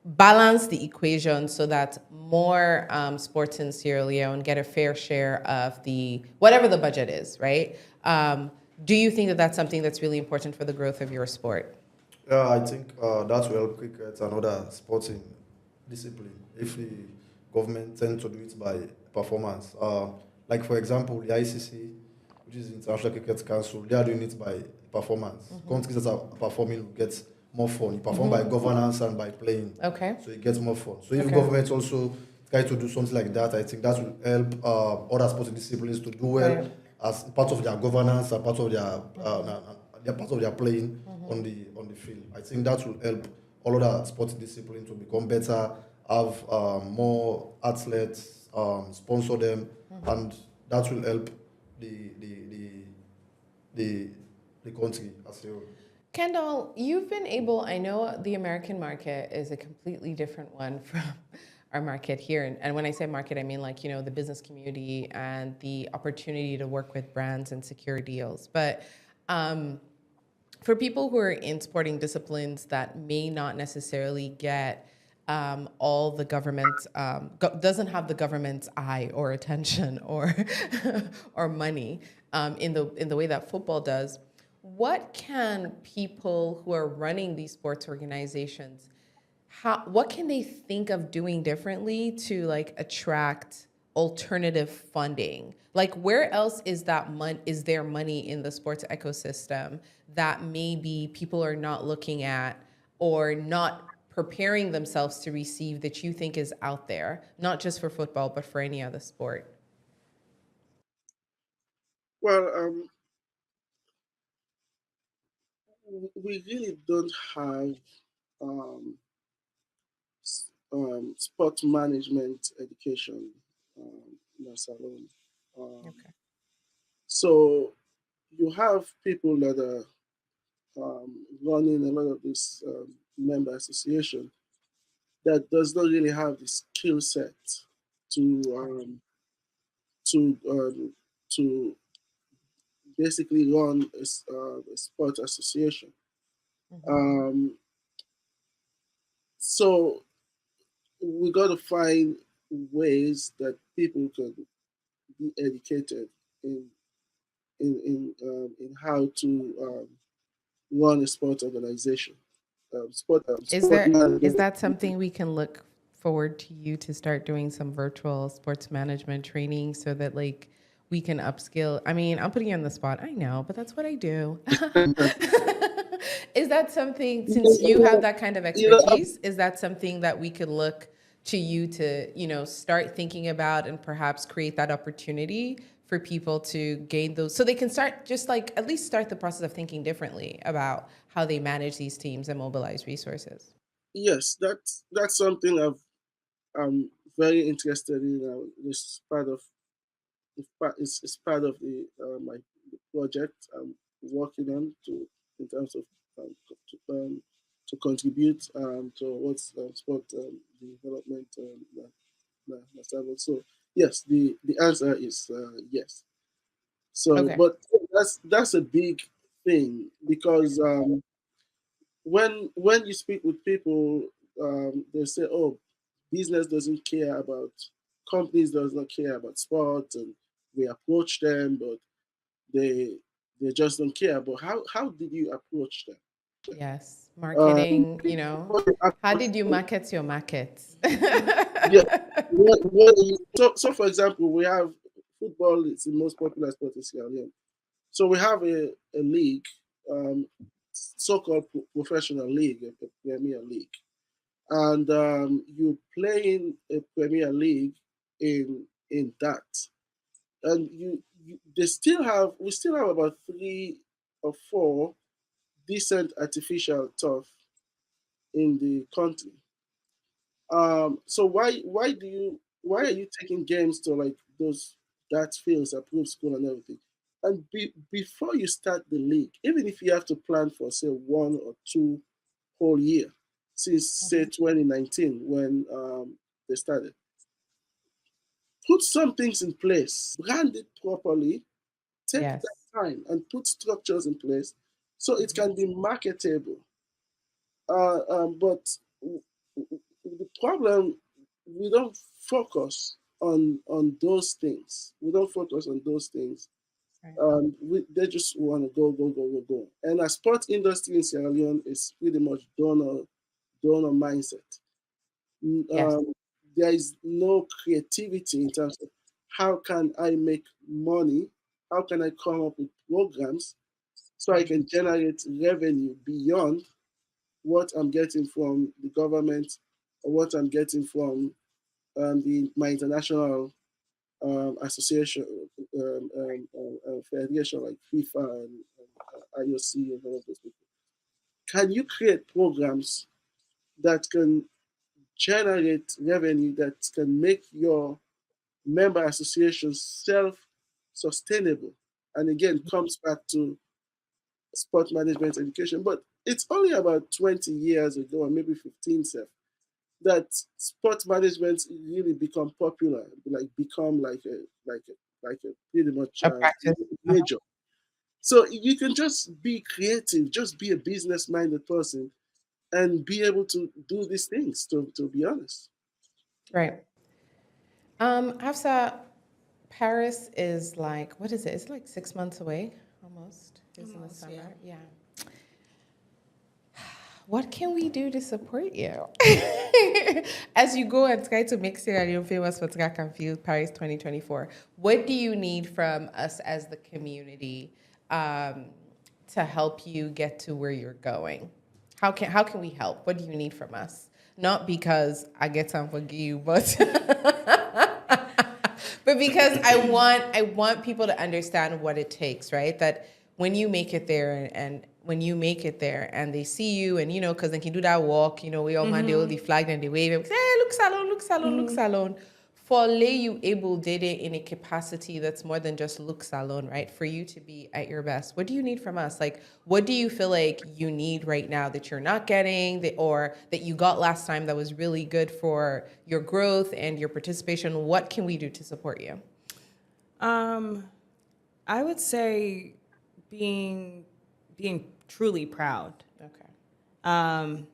balance the equation so that more sports in Sierra Leone get a fair share of the whatever the budget is, right? Do you think that that's something that's really important for the growth of your sport? Yeah, I think that will help cricket and other sporting discipline if the government tend to do it by performance. Like, for example, the ICC, which is the International Cricket Council, they are doing it by performance. Countries that are performing will get more fun. You perform by governance and by playing. Okay. So it gets more fun. So if Okay. government also try to do something like that, I think that will help other sporting disciplines to do well Right. as part of their governance and part of their playing on the field. I think that will help all other sporting disciplines to become better, have more athletes, sponsor them, and that will help the country as a whole. Kendall, you've been able, I know the American market is a completely different one from our market here. And when I say market, I mean like, the business community and the opportunity to work with brands and secure deals. But for people who are in sporting disciplines that may not necessarily get all the government's, doesn't have the government's eye or attention or or money in the way that football does, what can people who are running these sports organizations, what can they think of doing differently to like attract alternative funding? Like, where else is there money in the sports ecosystem that maybe people are not looking at or not preparing themselves to receive that you think is out there, not just for football, but for any other sport? Well, we really don't have um, sport management education in our salon. Okay. So you have people that are running a lot of this member association that does not really have the skill set to to um, to basically run a sport association. Um, so we got to find ways that people can be educated in how to run a sport organization. Is Sport management. that something we can look forward to you to start doing some virtual sports management training so that like we can upskill? I mean, I'm putting you on the spot. I know, but that's what I do. Is that something, since you have that kind of expertise, is that something that we could look to you to, start thinking about and perhaps create that opportunity for people to gain those, so they can start just like at least start the process of thinking differently about how they manage these teams and mobilize resources? Yes, that's something I'm very interested in. This is part of it's part of my project I'm working on in terms of to contribute towards sport development myself. So yes, the answer is yes. So, Okay. but that's a big thing because when you speak with people, they say, "Oh, business doesn't care about companies does not care about sport," and we approach them, but they they just don't care. But how did you approach them? Yes. Uh, Marketing, you know. How did you market your markets? yeah. So for example, we have football. It's the most popular sport in Sierra Leone. So we have a league, um, so-called professional league, a Premier League, and you play in a Premier League in that, and we still have about 3 or 4 decent artificial turf in the country. So why are you taking games to like those that fields, approved school and everything? And before you start the league, even if you have to plan for say 1 or 2 whole year, since say Mhm. 2019 when they started, put some things in place, brand it properly, take that Yes. time and put structures in place so it Mhm. can be marketable. But the problem, we don't focus on those things. We don't focus on those things. Right. They just want to go, go, go, go, go. And the sports industry in Sierra Leone is pretty much donor mindset. Yes. Um, there is no creativity in terms of how can I make money? How can I come up with programs so I Mhm. can generate revenue beyond what I'm getting from the government or what I'm getting from my international association, federation like FIFA and IOC and all of those people. Can you create programs that can generate revenue that can make your member associations self-sustainable? And again, comes back to sport management education. But it's only about 20 years ago, or maybe 15, that sport management really become popular, like become like a pretty much A practice. Uh-huh. major. So you can just be creative, just be a business-minded person, and be able to do these things. To be honest, Right. Hafsa, Paris is like, what is it? It's like 6 months away almost. It's in the Almost, yeah. summer. Yeah. What can we do to support you? As you go and try to make Sierra Leone famous for track and field Paris 2024, what do you need from us as the community um, to help you get to where you're going? How can we help? What do you need from us? Not because I get time for you, but but because I want people to understand what it takes, right? That when you make it there and when you make it there and they see you and because they can do that walk, we all man they hold the flag and they wave and say, hey, look salon, look salon, look salon. For lay you able did it in a capacity that's more than just look salon, right? For you to be at your best. What do you need from us? Like, what do you feel like you need right now that you're not getting or that you got last time that was really good for your growth and your participation? What can we do to support you? Um, I would say being being truly proud. Okay. Um,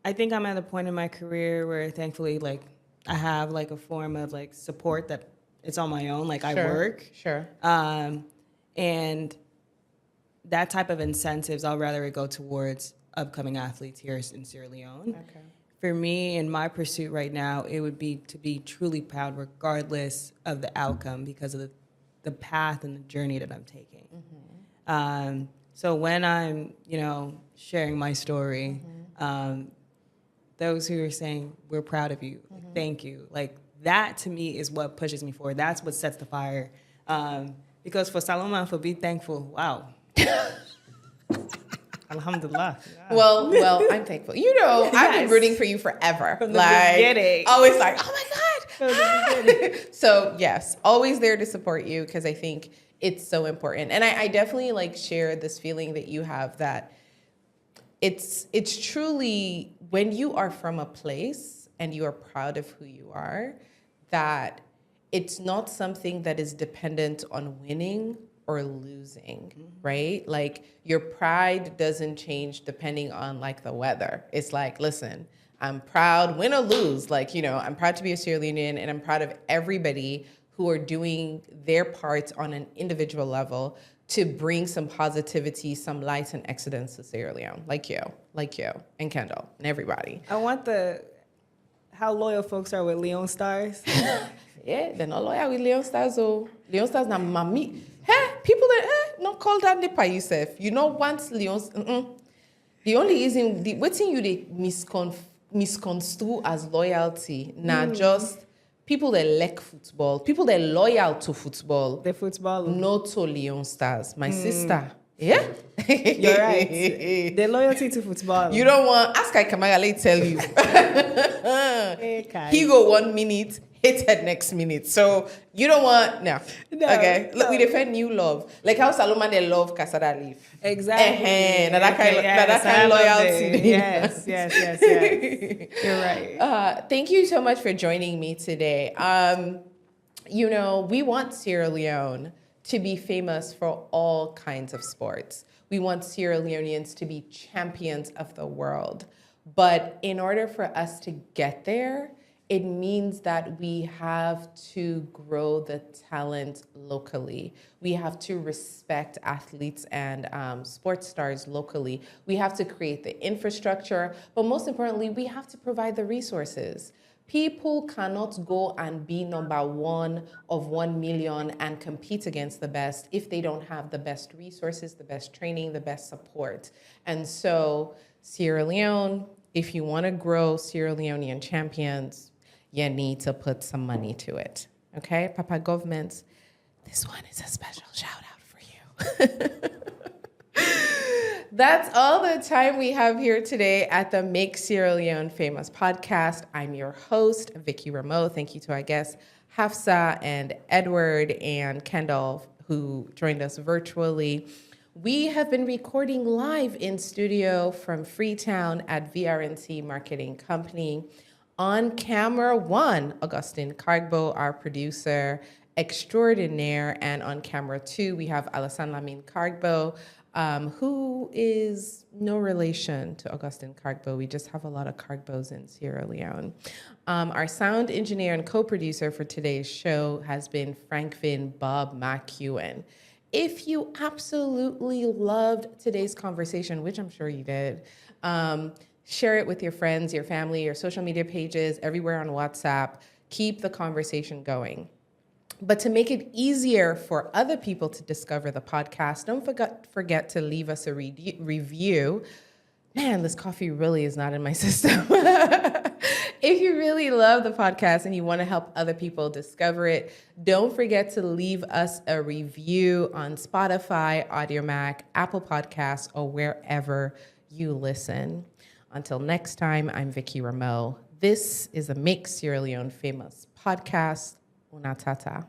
I think I'm at a point in my career where thankfully, like, I have like a form of like support that it's on my own. Like I Sure. work, Sure. and that type of incentives, I'll rather it go towards upcoming athletes here in Sierra Leone. Okay. For me, in my pursuit right now, it would be to be truly proud, regardless of the outcome, because of the path and the journey that I'm taking. So when I'm, sharing my story, those who are saying we're proud of you, like, thank you, like that to me is what pushes me forward. That's what sets the fire. Because for Saloma, for be thankful, wow, Alhamdulillah. Yeah. Well, I'm thankful. I've been Yes. rooting for you forever. From the like, beginning. always like, oh my God. From the beginning. So yes, always there to support you because I think it's so important. And I definitely like share this feeling that you have that it's truly when you are from a place and you are proud of who you are, that it's not something that is dependent on winning or losing, right? Like your pride doesn't change depending on like the weather. It's like, listen, I'm proud, win or lose. Like, you know, I'm proud to be a Sierra Leonean, and I'm proud of everybody who are doing their parts on an individual level to bring some positivity, some light and excellence to Sierra Leone, like you, and Kendol, and everybody. I want how loyal folks are with Leon Stars. Yeah, they're not loyal with Leon Stars. Oh, Leon Stars na mami. Hey, people that not call that nipa yourself. You know, once Leon's. The only reason what thing you they misconstrue as loyalty, just people that like football, people that loyal to football. The football. Not to Leon Stars, my sister. Yeah, You're right. The loyalty to football. You don't want ask Kamara. Let me tell you. He go 1 minute, hated next minute. So you don't want no. Okay, look, we defend new love, like how Saloma they love Casada Leaf. Exactly. That kind of loyalty. Yes. You're right. Thank you so much for joining me today. You know, we want Sierra Leone to be famous for all kinds of sports. We want Sierra Leoneans to be champions of the world. But in order for us to get there, it means that we have to grow the talent locally. We have to respect athletes and sports stars locally. We have to create the infrastructure, but most importantly, we have to provide the resources. People cannot go and be number 1 of 1 million and compete against the best if they don't have the best resources, the best training, the best support. And so Sierra Leone, if you want to grow Sierra Leonean champions, you need to put some money to it. Okay, Papa governments, this one is a special shout out for you. That's all the time we have here today at the Make Sierra Leone Famous podcast. I'm your host, Vicky Rameau. Thank you to our guests, Hafsa and Edward and Kendol, who joined us virtually. We have been recording live in studio from Freetown at VRNT Marketing Company. On camera 1, Augustine Cargbo, our producer extraordinaire, and on camera 2, we have Alassane Lamine Cargbo, who is no relation to Augustine Cargbo. We just have a lot of Cargbos in Sierra Leone. Our sound engineer and co-producer for today's show has been Frankvin Bob McEwen. If you absolutely loved today's conversation, which I'm sure you did, share it with your friends, your family, your social media pages, everywhere on WhatsApp. Keep the conversation going. But to make it easier for other people to discover the podcast, don't forget to leave us a review. Man, this coffee really is not in my system. If you really love the podcast and you want to help other people discover it, don't forget to leave us a review on Spotify, AudioMac, Apple Podcasts, or wherever you listen. Until next time, I'm Vicky Rameau. This is a Make Sierra Leone Famous podcast. Una tata.